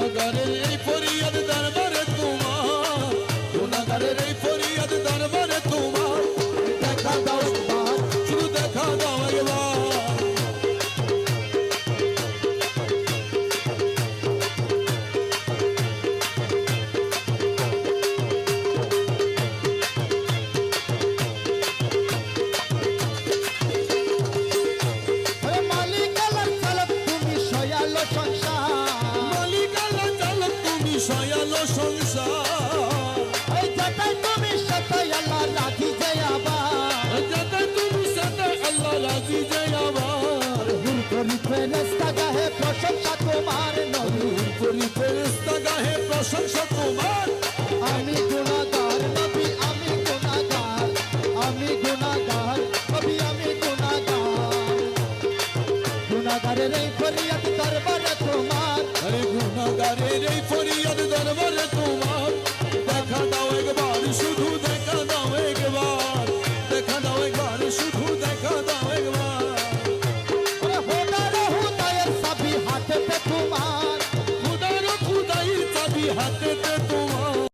গুনাহগারের এই ফরিয়াদ দরবারে তোমার, গুনাহগারের এই ফরিয়াদ দরবারে তোমার, দেখা দাও একবার, শুধু দেখা দাও একবার। সয়ালো সংসার যাতে তুমি সাথে আল্লাহ রাজি যায় আবার, যাতে তুমি সাথে আল্লাহ রাজি যায় আবার। হুর করি ফেরেশতা গাহে প্রশংসা তোমার নবী, হুর করি ফেরেশতা গাহে প্রশংসা তোমার। আমি গুনাহগার নবী আমি গুনাহগার, আমি গুনাহগার নবী আমি গুনাহগার, গুনাহগারের এই ফরিয়াদ দরবারে তোমার, আরে গুনাহগারের এই ফরিয়াদ দরবারে তোমার, দেখা দাও একবার, শুধু দেখা দাও একবার, দেখা দাও একবার, শুধু